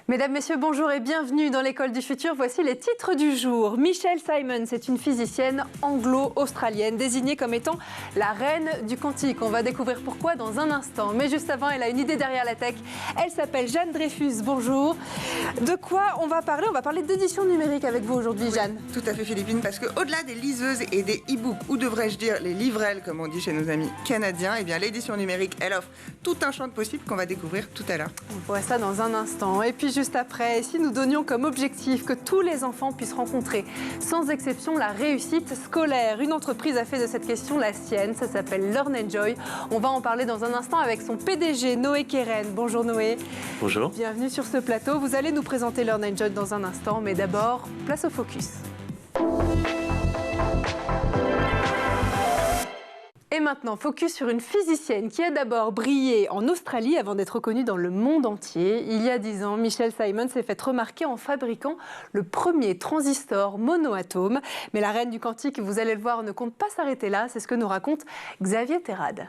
Mesdames, Messieurs, bonjour et bienvenue dans l'École du Futur. Voici les titres du jour. Michelle Simons est une physicienne anglo-australienne désignée comme étant la reine du quantique. On va découvrir pourquoi dans un instant. Mais juste avant, elle a une idée derrière la tech. Elle s'appelle Jeanne Dreyfus. Bonjour. De quoi on va parler? On va parler d'édition numérique avec vous aujourd'hui, Jeanne. Oui, tout à fait, Philippine, parce qu'au-delà des liseuses et des e-books, ou devrais-je dire les livrelles, comme on dit chez nos amis canadiens, eh bien l'édition numérique, elle offre tout un champ de possibles qu'on va découvrir tout à l'heure. On voit ça dans un instant. Et puis juste après, si nous donnions comme objectif que tous les enfants puissent rencontrer, sans exception, la réussite scolaire. Une entreprise a fait de cette question la sienne. Ça s'appelle Learn Enjoy. On va en parler dans un instant avec son PDG, Noé Keren. Bonjour Noé. Bonjour. Bienvenue sur ce plateau. Vous allez nous présenter Learn Enjoy dans un instant. Mais d'abord, place au focus. Et maintenant, focus sur une physicienne qui a d'abord brillé en Australie avant d'être reconnue dans le monde entier. Il y a 10 ans, Michelle Simons s'est faite remarquer en fabriquant le premier transistor monoatome. Mais la reine du quantique, vous allez le voir, ne compte pas s'arrêter là. C'est ce que nous raconte Xavier Terrade.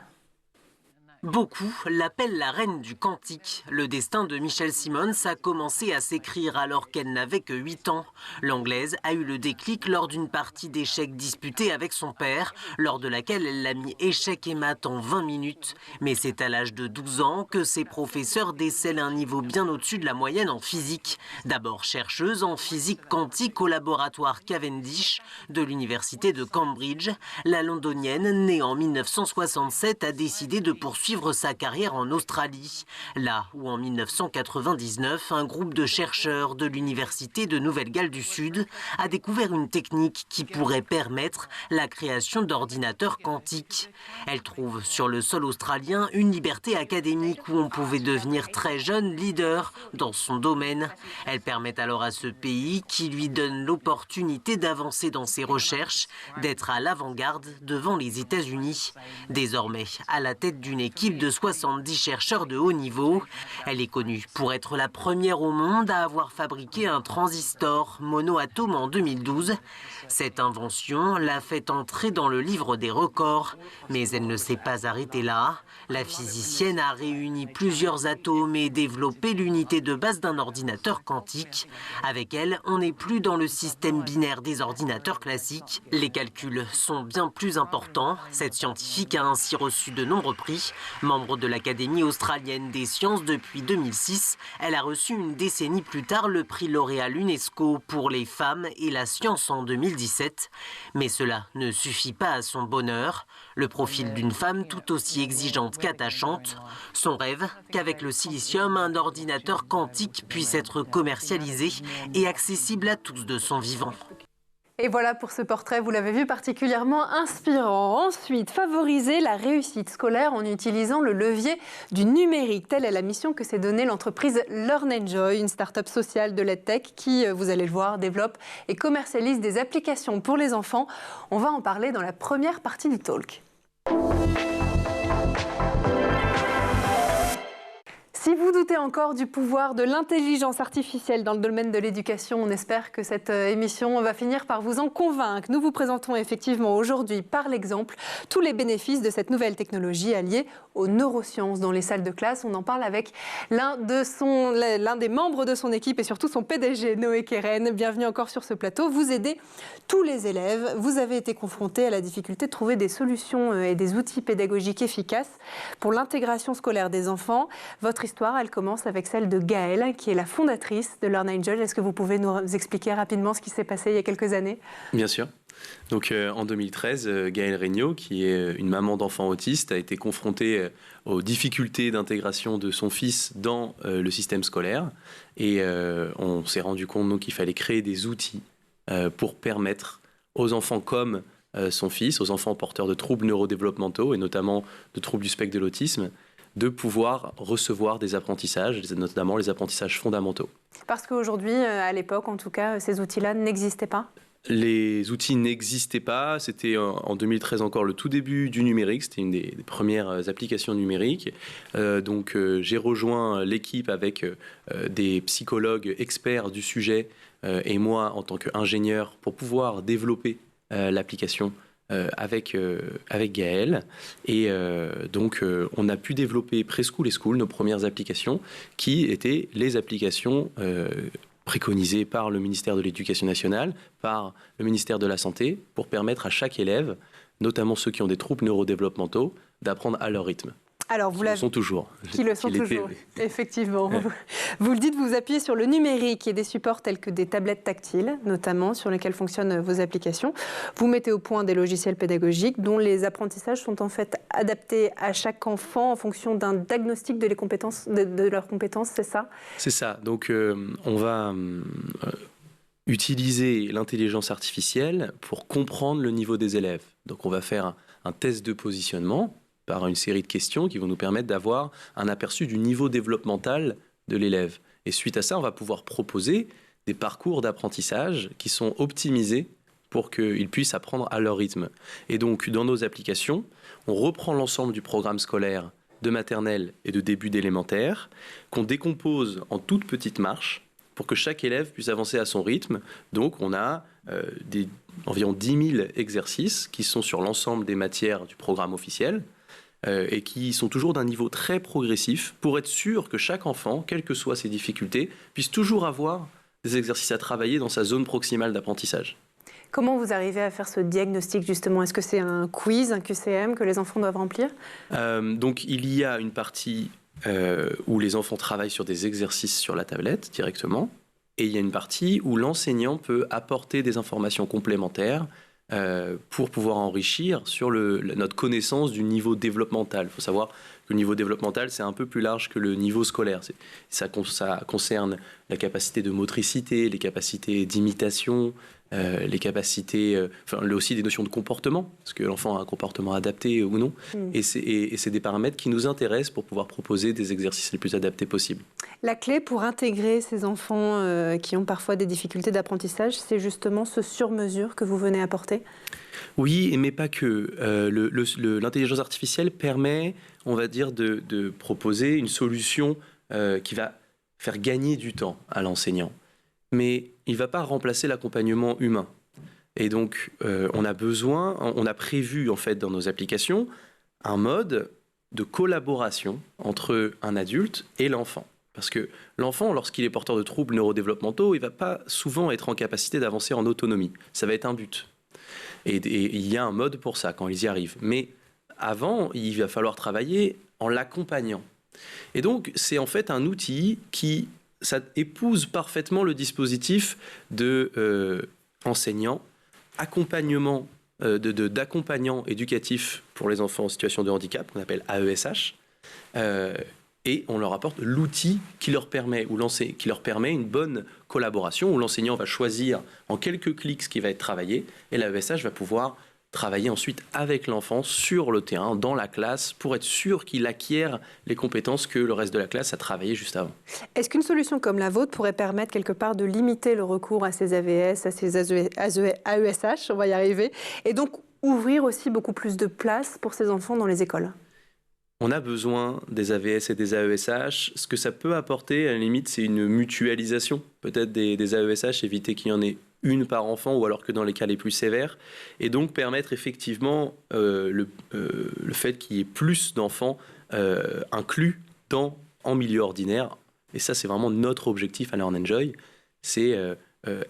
Beaucoup l'appellent la reine du quantique. Le destin de Michelle Simons a commencé à s'écrire alors qu'elle n'avait que 8 ans. L'Anglaise a eu le déclic lors d'une partie d'échecs disputée avec son père, lors de laquelle elle l'a mis échec et maths en 20 minutes. Mais c'est à l'âge de 12 ans que ses professeurs décèlent un niveau bien au-dessus de la moyenne en physique. D'abord chercheuse en physique quantique au laboratoire Cavendish de l'université de Cambridge, la londonienne, née en 1967, a décidé de poursuivre sa carrière en Australie, là où en 1999, un groupe de chercheurs de l'université de Nouvelle-Galles du Sud a découvert une technique qui pourrait permettre la création d'ordinateurs quantiques. Elle trouve sur le sol australien une liberté académique où on pouvait devenir très jeune leader dans son domaine. Elle permet alors à ce pays, qui lui donne l'opportunité d'avancer dans ses recherches, d'être à l'avant-garde devant les États-Unis. Désormais, à la tête d'une équipe de 70 chercheurs de haut niveau. Elle est connue pour être la première au monde à avoir fabriqué un transistor monoatome en 2012. Cette invention l'a fait entrer dans le livre des records. Mais elle ne s'est pas arrêtée là. La physicienne a réuni plusieurs atomes et développé l'unité de base d'un ordinateur quantique. Avec elle, on n'est plus dans le système binaire des ordinateurs classiques. Les calculs sont bien plus importants. Cette scientifique a ainsi reçu de nombreux prix. Membre de l'Académie australienne des sciences depuis 2006, elle a reçu une décennie plus tard le prix lauréat l'UNESCO pour les femmes et la science en 2017. Mais cela ne suffit pas à son bonheur. Le profil d'une femme tout aussi exigeante qu'attachante. Son rêve, qu'avec le silicium, un ordinateur quantique puisse être commercialisé et accessible à tous de son vivant. Et voilà pour ce portrait, vous l'avez vu, particulièrement inspirant. Ensuite, favoriser la réussite scolaire en utilisant le levier du numérique. Telle est la mission que s'est donnée l'entreprise Learn Enjoy, une start-up sociale de l'EdTech qui, vous allez le voir, développe et commercialise des applications pour les enfants. On va en parler dans la première partie du talk. Si vous doutez encore du pouvoir de l'intelligence artificielle dans le domaine de l'éducation, on espère que cette émission va finir par vous en convaincre. Nous vous présentons effectivement aujourd'hui, par l'exemple, tous les bénéfices de cette nouvelle technologie alliée aux neurosciences dans les salles de classe. On en parle avec l'un des membres de son équipe et surtout son PDG, Noé Keren. Bienvenue encore sur ce plateau. Vous aidez tous les élèves. Vous avez été confrontés à la difficulté de trouver des solutions et des outils pédagogiques efficaces pour l'intégration scolaire des enfants. Votre histoire, elle commence avec celle de Gaëlle, qui est la fondatrice de Learn Enjoy. Est-ce que vous pouvez nous expliquer rapidement ce qui s'est passé il y a quelques années? Bien sûr. Donc, en 2013, Gaëlle Regnault, qui est une maman d'enfants autistes, a été confrontée aux difficultés d'intégration de son fils dans le système scolaire. Et on s'est rendu compte qu'il fallait créer des outils pour permettre aux enfants comme son fils, aux enfants porteurs de troubles neurodéveloppementaux et notamment de troubles du spectre de l'autisme, de pouvoir recevoir des apprentissages, notamment les apprentissages fondamentaux. Parce qu'aujourd'hui, à l'époque en tout cas, ces outils-là n'existaient pas? Les outils n'existaient pas, c'était en 2013 encore le tout début du numérique, c'était une des premières applications numériques. Donc j'ai rejoint l'équipe avec des psychologues experts du sujet et moi en tant qu'ingénieur pour pouvoir développer l'application avec Gaël. Et donc, on a pu développer Preschool et School, nos premières applications, qui étaient les applications préconisées par le ministère de l'Éducation nationale, par le ministère de la Santé, pour permettre à chaque élève, notamment ceux qui ont des troubles neurodéveloppementaux, d'apprendre à leur rythme. Alors, vous qui le sont toujours. Effectivement. Vous le dites, vous appuyez sur le numérique et des supports tels que des tablettes tactiles, notamment, sur lesquelles fonctionnent vos applications. Vous mettez au point des logiciels pédagogiques dont les apprentissages sont en fait adaptés à chaque enfant en fonction d'un diagnostic de leurs compétences, c'est ça? C'est ça. Donc, on va utiliser l'intelligence artificielle pour comprendre le niveau des élèves. Donc, on va faire un test de positionnement par une série de questions qui vont nous permettre d'avoir un aperçu du niveau développemental de l'élève. Et suite à ça, on va pouvoir proposer des parcours d'apprentissage qui sont optimisés pour qu'ils puissent apprendre à leur rythme. Et donc, dans nos applications, on reprend l'ensemble du programme scolaire de maternelle et de début d'élémentaire, qu'on décompose en toutes petites marches pour que chaque élève puisse avancer à son rythme. Donc, on a environ 10 000 exercices qui sont sur l'ensemble des matières du programme officiel, et qui sont toujours d'un niveau très progressif pour être sûr que chaque enfant, quelles que soient ses difficultés, puisse toujours avoir des exercices à travailler dans sa zone proximale d'apprentissage. Comment vous arrivez à faire ce diagnostic justement? Est-ce que c'est un quiz, un QCM que les enfants doivent remplir? Donc il y a une partie où les enfants travaillent sur des exercices sur la tablette directement, et il y a une partie où l'enseignant peut apporter des informations complémentaires pour pouvoir enrichir sur notre connaissance du niveau développemental. Il faut savoir que le niveau développemental, c'est un peu plus large que le niveau scolaire. Ça concerne la capacité de motricité, les capacités d'imitation, les capacités, aussi des notions de comportement, parce que l'enfant a un comportement adapté ou non. Et c'est des paramètres qui nous intéressent pour pouvoir proposer des exercices les plus adaptés possibles. La clé pour intégrer ces enfants qui ont parfois des difficultés d'apprentissage, c'est justement ce sur-mesure que vous venez apporter? Oui, mais pas que. L'intelligence artificielle permet, on va dire, de proposer une solution qui va faire gagner du temps à l'enseignant. Mais il ne va pas remplacer l'accompagnement humain. Et donc, on a prévu en fait dans nos applications un mode de collaboration entre un adulte et l'enfant. Parce que l'enfant, lorsqu'il est porteur de troubles neurodéveloppementaux, il ne va pas souvent être en capacité d'avancer en autonomie. Ça va être un but. Et il y a un mode pour ça, quand ils y arrivent. Mais avant, il va falloir travailler en l'accompagnant. Et donc, c'est en fait un outil qui ça épouse parfaitement le dispositif de enseignant, accompagnement, d'accompagnant éducatif pour les enfants en situation de handicap, qu'on appelle AESH, et on leur apporte l'outil qui leur permet une bonne collaboration, où l'enseignant va choisir en quelques clics ce qui va être travaillé, et l'AESH va pouvoir travailler ensuite avec l'enfant sur le terrain, dans la classe, pour être sûr qu'il acquiert les compétences que le reste de la classe a travaillé juste avant. Est-ce qu'une solution comme la vôtre pourrait permettre quelque part de limiter le recours à ces AVS, à ces AESH, on va y arriver, et donc ouvrir aussi beaucoup plus de place pour ces enfants dans les écoles? On a besoin des AVS et des AESH. Ce que ça peut apporter, à la limite, c'est une mutualisation peut-être des AESH, éviter qu'il y en ait une par enfant, ou alors que dans les cas les plus sévères, et donc permettre effectivement le fait qu'il y ait plus d'enfants inclus en milieu ordinaire. Et ça, c'est vraiment notre objectif à Learn Enjoy, c'est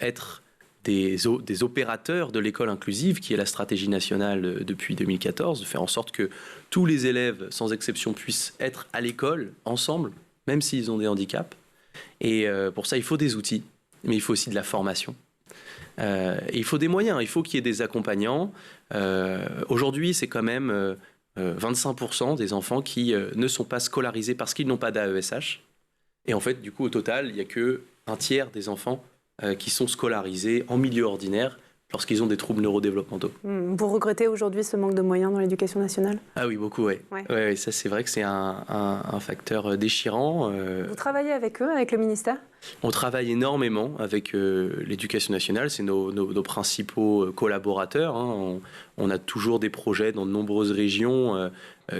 être des opérateurs de l'école inclusive, qui est la stratégie nationale depuis 2014, de faire en sorte que tous les élèves, sans exception, puissent être à l'école ensemble, même s'ils ont des handicaps. Et pour ça, il faut des outils, mais il faut aussi de la formation. Et il faut des moyens, il faut qu'il y ait des accompagnants. Aujourd'hui, c'est quand même 25% des enfants qui ne sont pas scolarisés parce qu'ils n'ont pas d'AESH. Et en fait, du coup, au total, il n'y a qu'un tiers des enfants qui sont scolarisés en milieu ordinaire lorsqu'ils ont des troubles neurodéveloppementaux. Vous regrettez aujourd'hui ce manque de moyens dans l'éducation nationale? Ah oui, beaucoup, oui. Ouais, ça, c'est vrai que c'est un facteur déchirant. Vous travaillez avec eux, avec le ministère? On travaille énormément avec l'éducation nationale, c'est nos principaux collaborateurs. Hein. On a toujours des projets dans de nombreuses régions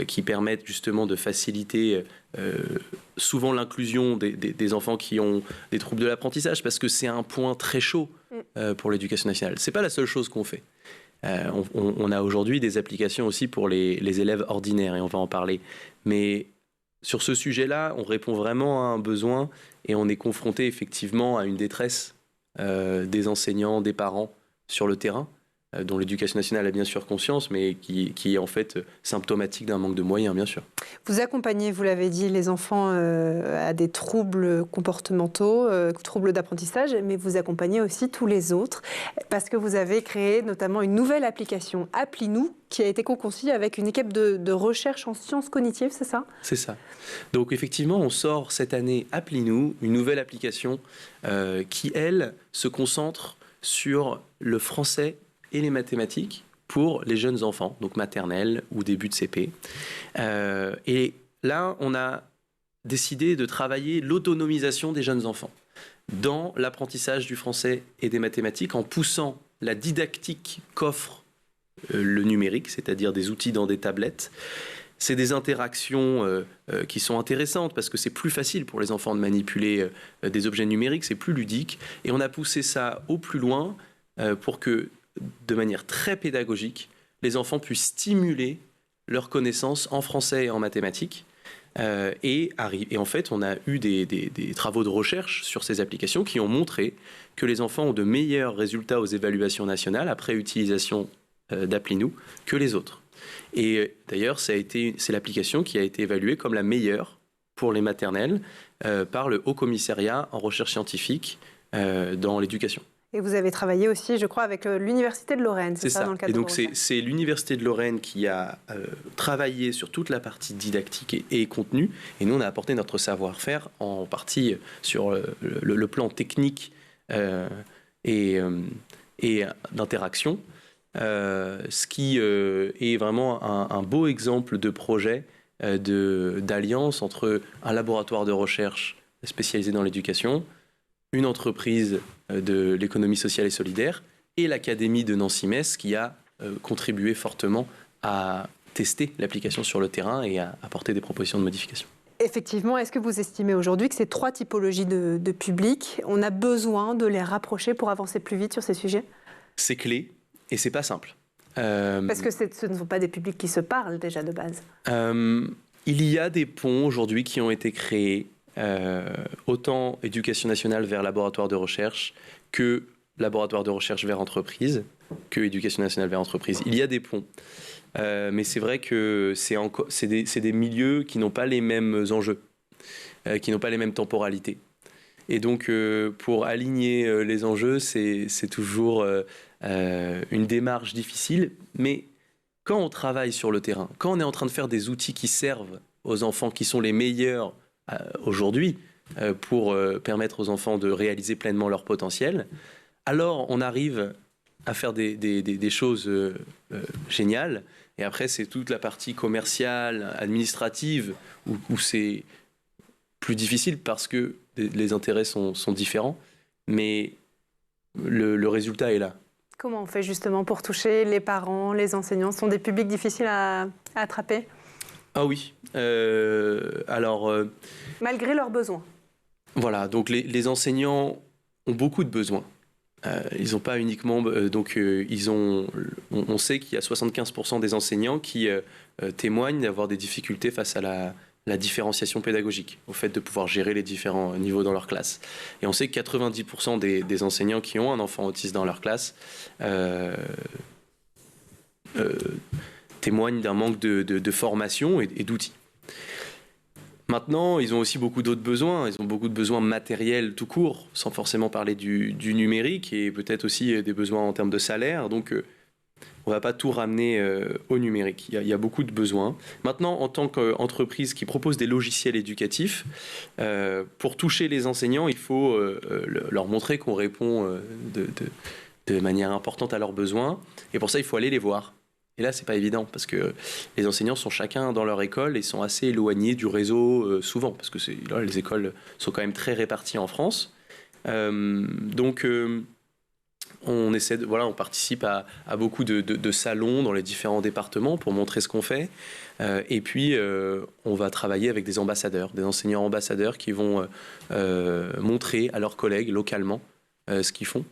qui permettent justement de faciliter souvent l'inclusion des enfants qui ont des troubles de l'apprentissage, parce que c'est un point très chaud pour l'éducation nationale. C'est pas la seule chose qu'on fait. On a aujourd'hui des applications aussi pour les élèves ordinaires, et on va en parler. Mais sur ce sujet-là, on répond vraiment à un besoin et on est confronté effectivement à une détresse des enseignants, des parents sur le terrain, dont l'éducation nationale a bien sûr conscience, mais qui est en fait symptomatique d'un manque de moyens, bien sûr. Vous accompagnez, vous l'avez dit, les enfants à des troubles comportementaux, troubles d'apprentissage, mais vous accompagnez aussi tous les autres, parce que vous avez créé notamment une nouvelle application, Appli-nous, qui a été co-conçue avec une équipe de recherche en sciences cognitives, c'est ça? C'est ça. Donc effectivement, on sort cette année Appli-nous, une nouvelle application qui, elle, se concentre sur le français et les mathématiques pour les jeunes enfants, donc maternelle ou début de CP. Et là, on a décidé de travailler l'autonomisation des jeunes enfants dans l'apprentissage du français et des mathématiques en poussant la didactique qu'offre le numérique, c'est-à-dire des outils dans des tablettes. C'est des interactions qui sont intéressantes parce que c'est plus facile pour les enfants de manipuler des objets numériques, c'est plus ludique. Et on a poussé ça au plus loin pour que, de manière très pédagogique, les enfants puissent stimuler leurs connaissances en français et en mathématiques. Et en fait, on a eu des travaux de recherche sur ces applications qui ont montré que les enfants ont de meilleurs résultats aux évaluations nationales après utilisation d'Appli-nous que les autres. Et d'ailleurs, c'est l'application qui a été évaluée comme la meilleure pour les maternelles par le Haut Commissariat en recherche scientifique dans l'éducation. Et vous avez travaillé aussi, je crois, avec l'Université de Lorraine, c'est ça, dans le cadre et donc de c'est l'Université de Lorraine qui a travaillé sur toute la partie didactique et contenu, et nous on a apporté notre savoir-faire en partie sur le plan technique et d'interaction, ce qui est vraiment un beau exemple de projet d'alliance entre un laboratoire de recherche spécialisé dans l'éducation, une entreprise de l'économie sociale et solidaire et l'Académie de Nancy-Metz qui a contribué fortement à tester l'application sur le terrain et à apporter des propositions de modification. Effectivement, est-ce que vous estimez aujourd'hui que ces trois typologies de publics, on a besoin de les rapprocher pour avancer plus vite sur ces sujets? C'est clé et c'est pas simple. Parce que ce ne sont pas des publics qui se parlent déjà de base. Il y a des ponts aujourd'hui qui ont été créés. Autant éducation nationale vers laboratoire de recherche que laboratoire de recherche vers entreprise, que éducation nationale vers entreprise. Il y a des ponts. Mais c'est vrai que c'est des milieux qui n'ont pas les mêmes enjeux, qui n'ont pas les mêmes temporalités. Et donc, pour aligner les enjeux, c'est toujours une démarche difficile. Mais quand on travaille sur le terrain, quand on est en train de faire des outils qui servent aux enfants, qui sont les meilleurs aujourd'hui pour permettre aux enfants de réaliser pleinement leur potentiel, alors on arrive à faire des choses géniales. Et après, c'est toute la partie commerciale, administrative, où c'est plus difficile parce que les intérêts sont différents. Mais le résultat est là. Comment on fait justement pour toucher les parents, les enseignants? Ce sont des publics difficiles à attraper? Ah oui. Malgré leurs besoins. Voilà, donc les enseignants ont beaucoup de besoins. Ils n'ont pas uniquement... on sait qu'il y a 75% des enseignants qui témoignent d'avoir des difficultés face à la différenciation pédagogique, au fait de pouvoir gérer les différents niveaux dans leur classe. Et on sait que 90% des enseignants qui ont un enfant autiste dans leur classe témoignent d'un manque de formation et d'outils. Maintenant, ils ont aussi beaucoup d'autres besoins. Ils ont beaucoup de besoins matériels tout court, sans forcément parler du numérique, et peut-être aussi des besoins en termes de salaire. Donc, on ne va pas tout ramener au numérique. Il y a beaucoup de besoins. Maintenant, en tant qu'entreprise qui propose des logiciels éducatifs, pour toucher les enseignants, il faut leur montrer qu'on répond de manière importante à leurs besoins. Et pour ça, il faut aller les voir. Et là, c'est pas évident parce que les enseignants sont chacun dans leur école et sont assez éloignés du réseau souvent parce que les écoles sont quand même très réparties en France. Donc, on participe à beaucoup de salons dans les différents départements pour montrer ce qu'on fait. Et puis, on va travailler avec des ambassadeurs, des enseignants ambassadeurs qui vont montrer à leurs collègues localement ce qu'ils font,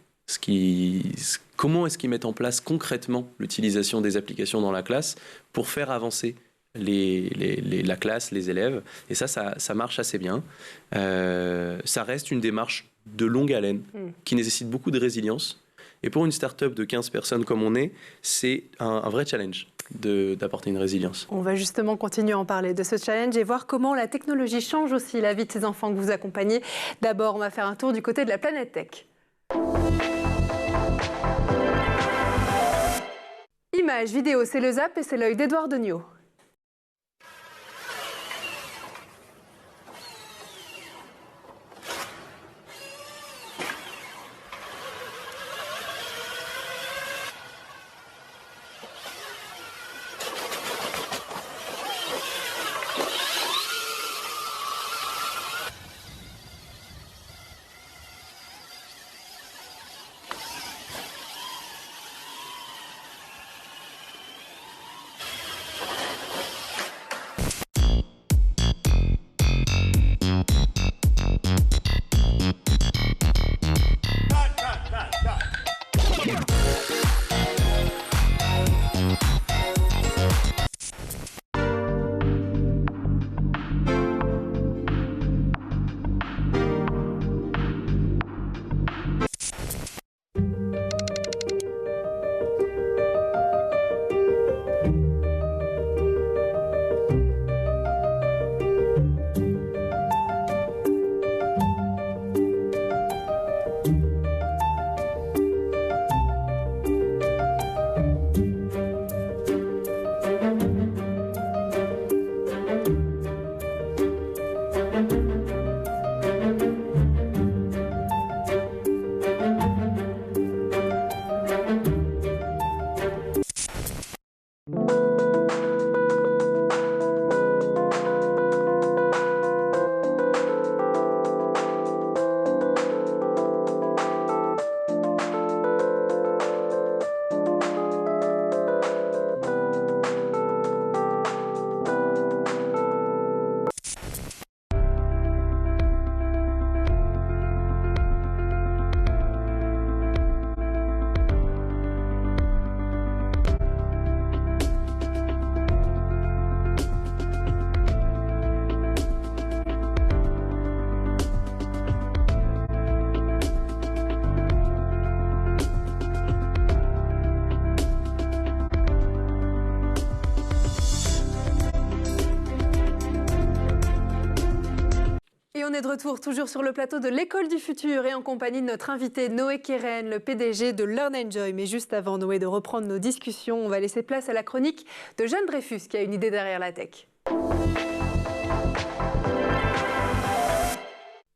comment est-ce qu'ils mettent en place concrètement l'utilisation des applications dans la classe pour faire avancer la classe, les élèves. Et ça marche assez bien. Ça reste une démarche de longue haleine qui nécessite beaucoup de résilience. Et pour une start-up de 15 personnes comme on est, c'est un vrai challenge d'apporter une résilience. On va justement continuer à en parler de ce challenge et voir comment la technologie change aussi la vie de ces enfants que vous accompagnez. D'abord, on va faire un tour du côté de la planète tech. Images, vidéos, c'est le Zap et c'est l'œil d'Edouard Degnaud. On est de retour toujours sur le plateau de l'École du Futur et en compagnie de notre invité Noé Kéren, le PDG de Learn Enjoy. Mais juste avant, Noé, de reprendre nos discussions, on va laisser place à la chronique de Jeanne Dreyfus qui a une idée derrière la tech.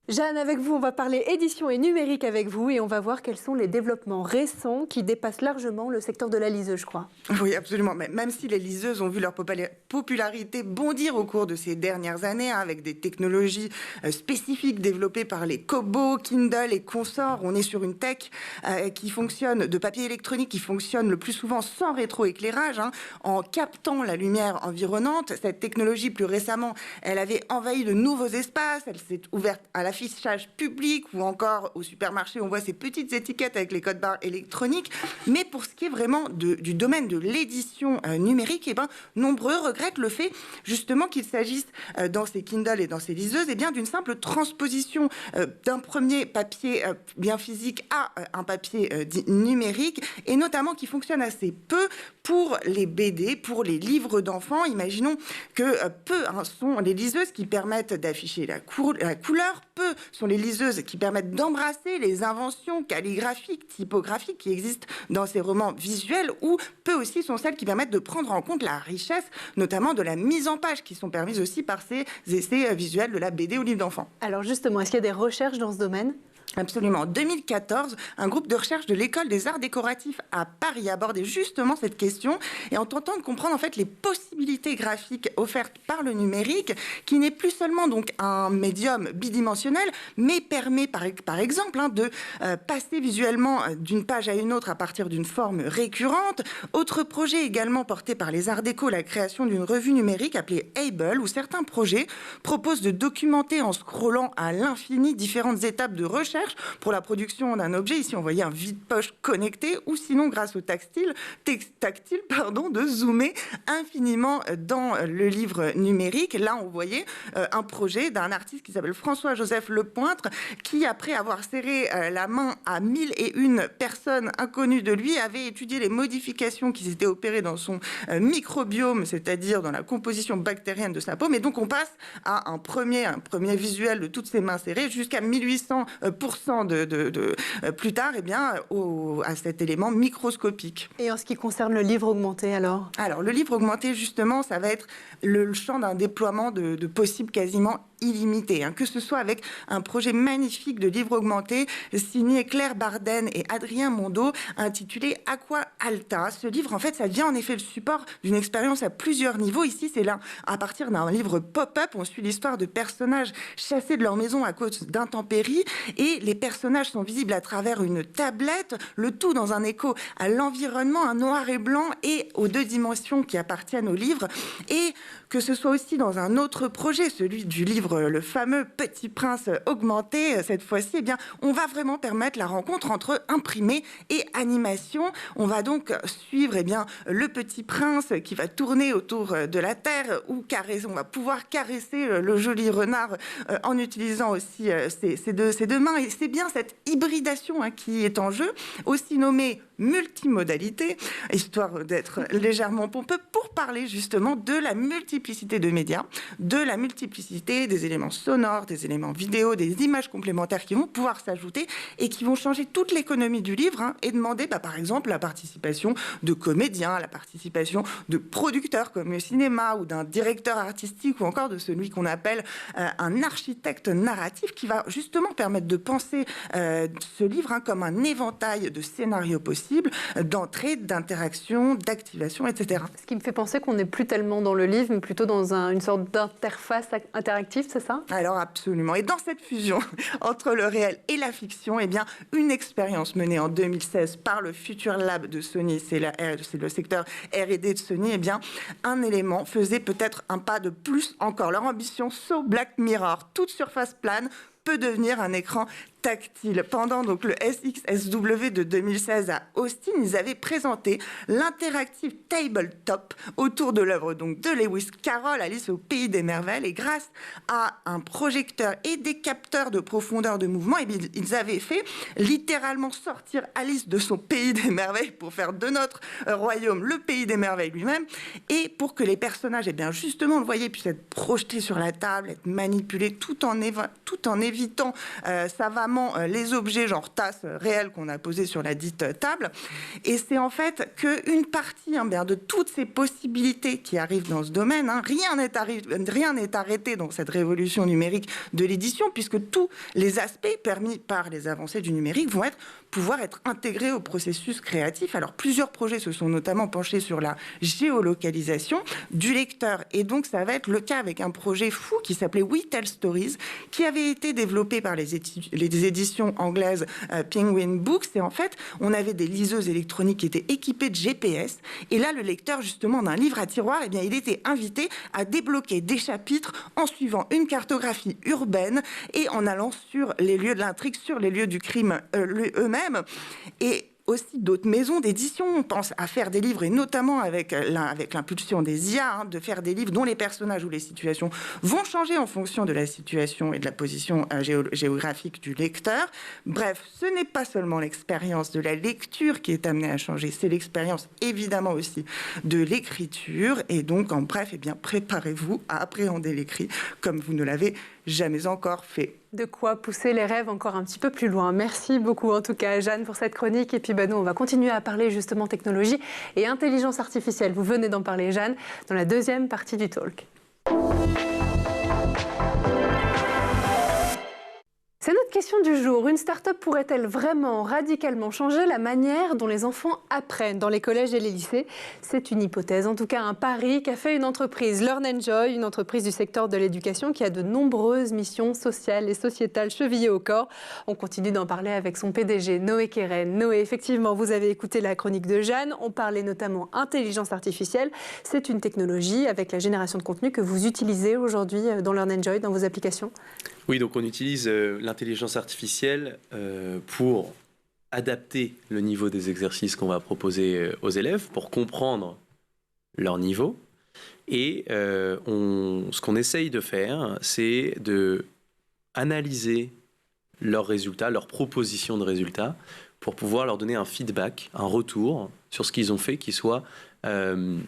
Jeanne, avec vous, on va parler édition et numérique avec vous et on va voir quels sont les développements récents qui dépassent largement le secteur de la liseuse, je crois. Oui, absolument. Même si les liseuses ont vu leur popularité bondir au cours de ces dernières années, avec des technologies spécifiques développées par les Kobo, Kindle et consorts, on est sur une tech qui fonctionne de papier électronique, qui fonctionne le plus souvent sans rétroéclairage, en captant la lumière environnante. Cette technologie, plus récemment, elle avait envahi de nouveaux espaces, elle s'est ouverte à la affichage public ou encore au supermarché, on voit ces petites étiquettes avec les codes barres électroniques. Mais pour ce qui est vraiment du domaine de l'édition numérique, nombreux regrettent le fait justement qu'il s'agisse dans ces Kindle et dans ces liseuses d'une simple transposition d'un premier papier bien physique à un papier dit numérique, et notamment qui fonctionne assez peu pour les BD, pour les livres d'enfants. Imaginons que peu sont les liseuses qui permettent d'afficher la couleur, peu sont les liseuses qui permettent d'embrasser les inventions calligraphiques, typographiques qui existent dans ces romans visuels, ou peu aussi sont celles qui permettent de prendre en compte la richesse, notamment de la mise en page, qui sont permises aussi par ces essais visuels de la BD ou livre d'enfants. Alors justement, est-ce qu'il y a des recherches dans ce domaine ? Absolument. En 2014, un groupe de recherche de l'École des Arts Décoratifs à Paris a abordé justement cette question et en tentant de comprendre en fait les possibilités graphiques offertes par le numérique, qui n'est plus seulement donc un médium bidimensionnel, mais permet par exemple de passer visuellement d'une page à une autre à partir d'une forme récurrente. Autre projet également porté par les Arts Déco, la création d'une revue numérique appelée Able, où certains projets proposent de documenter en scrollant à l'infini différentes étapes de recherche recherche pour la production d'un objet. Ici, on voyait un vide-poche connecté, ou sinon, grâce au tactile, de zoomer infiniment dans le livre numérique. Là, on voyait un projet d'un artiste qui s'appelle François-Joseph Lepointre, qui, après avoir serré la main à 1001 personnes inconnues de lui, avait étudié les modifications qui s'étaient opérées dans son microbiome, c'est-à-dire dans la composition bactérienne de sa peau. Mais donc, on passe à un premier visuel de toutes ces mains serrées, jusqu'à 1800% plus tard, à cet élément microscopique. Et en ce qui concerne le livre augmenté, alors ? Alors, le livre augmenté, justement, ça va être le champ d'un déploiement de possibles quasiment illimité, que ce soit avec un projet magnifique de livre augmenté signé Claire Barden et Adrien Mondeau, intitulé Aqua Alta. Ce livre, en fait, ça devient en effet le support d'une expérience à plusieurs niveaux. Ici, c'est là, à partir d'un livre pop-up, on suit l'histoire de personnages chassés de leur maison à cause d'intempéries, et les personnages sont visibles à travers une tablette, le tout dans un écho à l'environnement, un noir et blanc, et aux deux dimensions qui appartiennent au livre. Et que ce soit aussi dans un autre projet, celui du livre, le fameux Petit Prince augmenté, cette fois-ci, on va vraiment permettre la rencontre entre imprimé et animation. On va donc suivre le Petit Prince qui va tourner autour de la Terre, ou on va pouvoir caresser le joli renard en utilisant aussi ses deux mains. Et c'est bien cette hybridation qui est en jeu, aussi nommée multimodalité, histoire d'être légèrement pompeux, pour parler justement de la multiplicité de médias, de la multiplicité des éléments sonores, des éléments vidéo, des images complémentaires qui vont pouvoir s'ajouter et qui vont changer toute l'économie du livre, et demander par exemple la participation de comédiens, la participation de producteurs comme le cinéma, ou d'un directeur artistique, ou encore de celui qu'on appelle un architecte narratif, qui va justement permettre de penser ce livre comme un éventail de scénarios possibles, d'entrée, d'interaction, d'activation, etc. Ce qui me fait penser qu'on n'est plus tellement dans le livre, mais plutôt dans une sorte d'interface interactive, c'est ça ? Alors absolument. Et dans cette fusion entre le réel et la fiction, une expérience menée en 2016 par le Future Lab de Sony, c'est le secteur R&D de Sony, un élément faisait peut-être un pas de plus encore. Leur ambition, So Black Mirror, toute surface plane peut devenir un écran tactile. Pendant donc le SXSW de 2016 à Austin, ils avaient présenté l'interactive tabletop autour de l'œuvre donc de Lewis Carroll, Alice au Pays des Merveilles, et grâce à un projecteur et des capteurs de profondeur de mouvement, ils avaient fait littéralement sortir Alice de son Pays des Merveilles pour faire de notre royaume le Pays des Merveilles lui-même, et pour que les personnages, justement, on le voyait, puissent être projetés sur la table, être manipulés tout en évitant savamment les objets genre tasse réelle qu'on a posés sur la dite table. Et c'est en fait qu'une partie de toutes ces possibilités qui arrivent dans ce domaine. Rien n'est arrêté dans cette révolution numérique de l'édition, puisque tous les aspects permis par les avancées du numérique vont pouvoir être intégrés au processus créatif. Alors, plusieurs projets se sont notamment penchés sur la géolocalisation du lecteur. Et donc, ça va être le cas avec un projet fou qui s'appelait We Tell Stories, qui avait été développé par les éditions anglaises Penguin Books. Et en fait, on avait des liseuses électroniques qui étaient équipées de GPS. Et là, le lecteur, justement, d'un livre à tiroir, il était invité à débloquer des chapitres en suivant une cartographie urbaine et en allant sur les lieux de l'intrigue, sur les lieux du crime eux-mêmes. Et aussi d'autres maisons d'édition. On pense à faire des livres, et notamment avec l'impulsion des IA, de faire des livres dont les personnages ou les situations vont changer en fonction de la situation et de la position géographique du lecteur. Bref, ce n'est pas seulement l'expérience de la lecture qui est amenée à changer, c'est l'expérience évidemment aussi de l'écriture. Et donc, en bref, préparez-vous à appréhender l'écrit comme vous ne l'avez jamais encore fait. De quoi pousser les rêves encore un petit peu plus loin. Merci beaucoup en tout cas Jeanne pour cette chronique. Et puis nous, on va continuer à parler justement technologie et intelligence artificielle. Vous venez d'en parler Jeanne dans la deuxième partie du talk. C'est notre question du jour. Une start-up pourrait-elle vraiment radicalement changer la manière dont les enfants apprennent dans les collèges et les lycées? C'est une hypothèse, en tout cas un pari qu'a fait une entreprise, Learn Enjoy, une entreprise du secteur de l'éducation qui a de nombreuses missions sociales et sociétales chevillées au corps. On continue d'en parler avec son PDG, Noé Keren. Noé, effectivement, vous avez écouté la chronique de Jeanne. On parlait notamment intelligence artificielle. C'est une technologie avec la génération de contenu que vous utilisez aujourd'hui dans Learn Enjoy, dans vos applications? Oui, donc on utilise l'intelligence artificielle pour adapter le niveau des exercices qu'on va proposer aux élèves, pour comprendre leur niveau. Et ce qu'on essaye de faire, c'est de analyser leurs résultats, leurs propositions de résultats, pour pouvoir leur donner un feedback, un retour sur ce qu'ils ont fait qui soit le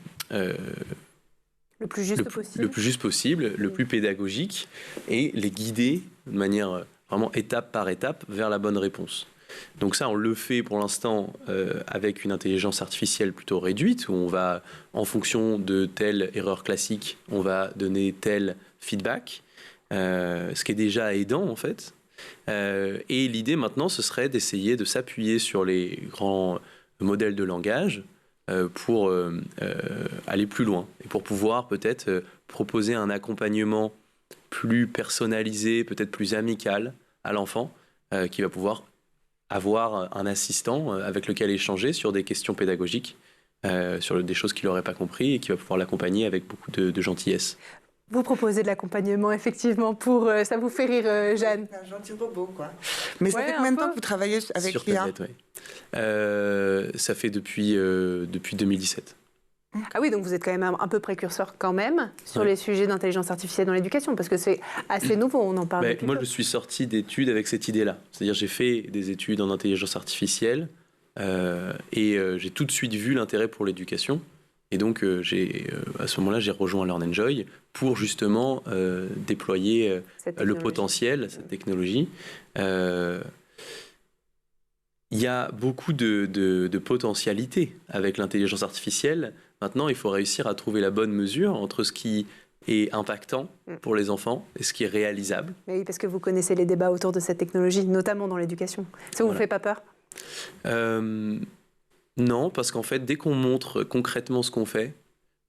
plus juste possible. Le plus juste possible, le plus pédagogique, et les guider de manière vraiment étape par étape vers la bonne réponse. Donc ça, on le fait pour l'instant avec une intelligence artificielle plutôt réduite, où on va, en fonction de telle erreur classique, on va donner tel feedback, ce qui est déjà aidant en fait. Et l'idée maintenant, ce serait d'essayer de s'appuyer sur les grands modèles de langage pour aller plus loin et pour pouvoir peut-être proposer un accompagnement plus personnalisé, peut-être plus amical à l'enfant, qui va pouvoir avoir un assistant avec lequel échanger sur des questions pédagogiques, sur des choses qu'il n'aurait pas compris et qui va pouvoir l'accompagner avec beaucoup de gentillesse. Vous proposez de l'accompagnement, effectivement, pour... ça vous fait rire, Jeanne? Un gentil robot, quoi. Mais ça fait combien de temps que vous travaillez avec l'IA? Sur tablette, oui. Ça fait depuis 2017. Ah oui, donc vous êtes quand même un peu précurseur quand même sur les sujets d'intelligence artificielle dans l'éducation, parce que c'est assez nouveau, on en parle depuis moi, peu. je suis sorti d'études avec cette idée-là. C'est-à-dire j'ai fait des études en intelligence artificielle et j'ai tout de suite vu l'intérêt pour l'éducation. Et donc, à ce moment-là, j'ai rejoint Learn Enjoy pour justement déployer le potentiel, cette technologie. Il y a beaucoup de potentialités avec l'intelligence artificielle. Maintenant, il faut réussir à trouver la bonne mesure entre ce qui est impactant pour les enfants et ce qui est réalisable. Oui, parce que vous connaissez les débats autour de cette technologie, notamment dans l'éducation. Ça vous fait pas peur? Non, parce qu'en fait, dès qu'on montre concrètement ce qu'on fait,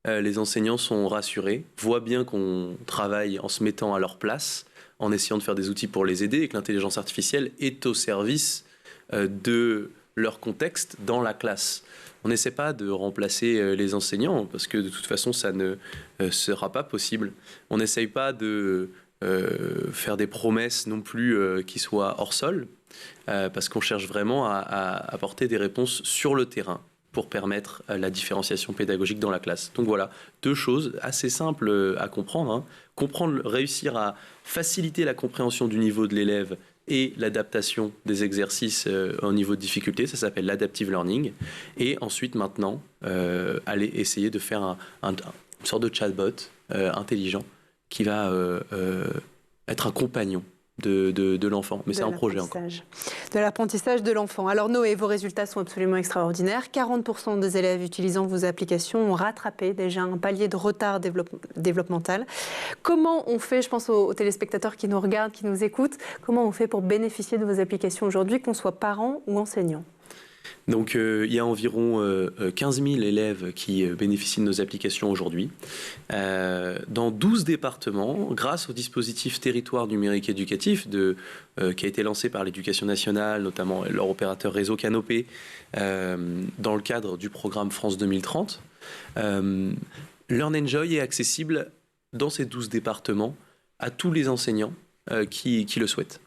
les enseignants sont rassurés, voient bien qu'on travaille en se mettant à leur place, en essayant de faire des outils pour les aider, et que l'intelligence artificielle est au service de leur contexte dans la classe. On n'essaie pas de remplacer les enseignants, parce que de toute façon, ça ne sera pas possible. On n'essaye pas de faire des promesses non plus qui soient hors sol, parce qu'on cherche vraiment à apporter des réponses sur le terrain pour permettre la différenciation pédagogique dans la classe. Donc voilà, deux choses assez simples à comprendre. Réussir à faciliter la compréhension du niveau de l'élève et l'adaptation des exercices au niveau de difficulté, ça s'appelle l'adaptive learning. Et ensuite, maintenant, aller essayer de faire une sorte de chatbot intelligent qui va être un compagnon de l'enfant, mais c'est un projet encore. De l'apprentissage de l'enfant. Alors Noé, vos résultats sont absolument extraordinaires. 40% des élèves utilisant vos applications ont rattrapé déjà un palier de retard développemental. Comment on fait, je pense aux téléspectateurs qui nous regardent, qui nous écoutent, comment on fait pour bénéficier de vos applications aujourd'hui, qu'on soit parent ou enseignant? Donc il y a environ 15 000 élèves qui bénéficient de nos applications aujourd'hui. Dans 12 départements, grâce au dispositif Territoire numérique éducatif qui a été lancé par l'Éducation nationale, notamment leur opérateur réseau Canopé, dans le cadre du programme France 2030. Learn Enjoy est accessible dans ces 12 départements à tous les enseignants qui le souhaitent.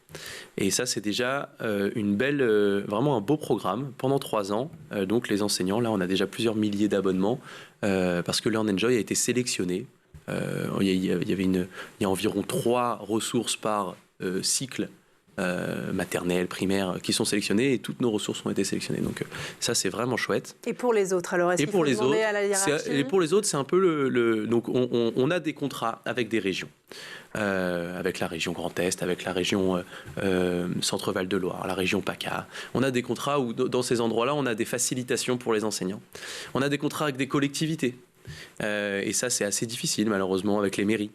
Et ça, c'est déjà vraiment un beau programme pendant 3 ans. Donc les enseignants, là, on a déjà plusieurs milliers d'abonnements parce que Learn Enjoy a été sélectionné. Il y a environ 3 ressources par cycle maternelle, primaire, qui sont sélectionnées et toutes nos ressources ont été sélectionnées. Donc ça, c'est vraiment chouette. Et pour les autres, alors, est-ce qu'il faut demander à la hiérarchie? Et pour les autres, c'est un peu donc on a des contrats avec des régions. Avec la région Grand Est, avec la région Centre-Val de Loire, la région PACA. On a des contrats où, dans ces endroits-là, on a des facilitations pour les enseignants. On a des contrats avec des collectivités. Et ça, c'est assez difficile, malheureusement, avec les mairies.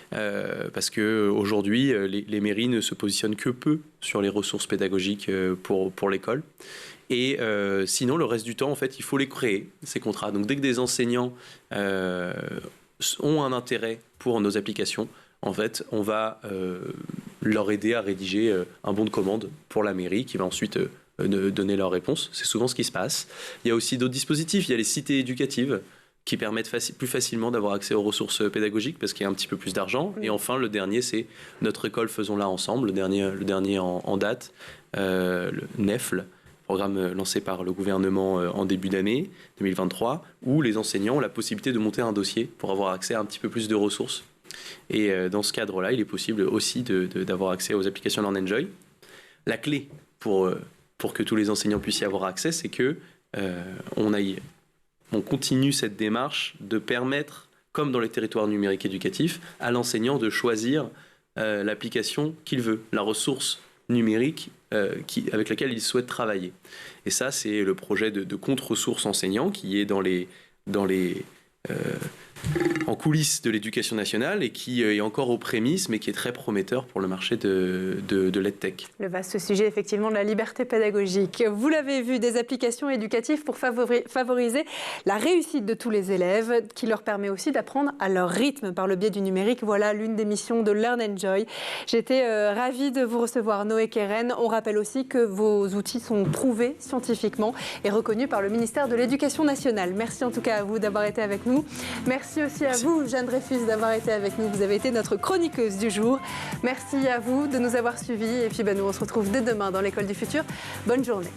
Parce qu'aujourd'hui, les mairies ne se positionnent que peu sur les ressources pédagogiques pour l'école. Et sinon, le reste du temps, en fait, il faut les créer, ces contrats. Donc, dès que des enseignants ont un intérêt pour nos applications, en fait, on va leur aider à rédiger un bon de commande pour la mairie qui va ensuite donner leur réponse. C'est souvent ce qui se passe. Il y a aussi d'autres dispositifs. Il y a les cités éducatives qui permettent plus facilement d'avoir accès aux ressources pédagogiques parce qu'il y a un petit peu plus d'argent. Et enfin, le dernier, c'est Notre école, faisons-la ensemble, le dernier en date, le NEFL, programme lancé par le gouvernement en début d'année 2023, où les enseignants ont la possibilité de monter un dossier pour avoir accès à un petit peu plus de ressources. Et dans ce cadre-là, il est possible aussi d'avoir accès aux applications Learn Enjoy. La clé pour que tous les enseignants puissent y avoir accès, c'est que on continue cette démarche de permettre, comme dans les territoires numériques éducatifs, à l'enseignant de choisir l'application qu'il veut, la ressource numérique avec laquelle il souhaite travailler. Et ça, c'est le projet de contre-ressources enseignants qui est en coulisses de l'éducation nationale et qui est encore aux prémices, mais qui est très prometteur pour le marché de l'EdTech. Le vaste sujet, effectivement, de la liberté pédagogique. Vous l'avez vu, des applications éducatives pour favoriser la réussite de tous les élèves, qui leur permet aussi d'apprendre à leur rythme par le biais du numérique. Voilà l'une des missions de Learn Enjoy. J'étais ravie de vous recevoir, Noé Keren. On rappelle aussi que vos outils sont prouvés scientifiquement et reconnus par le ministère de l'Éducation nationale. Merci en tout cas à vous d'avoir été avec nous. Merci aussi à vous, Jeanne Dreyfus, d'avoir été avec nous. Vous avez été notre chroniqueuse du jour. Merci à vous de nous avoir suivis. Et puis nous, on se retrouve dès demain dans l'École du Futur. Bonne journée.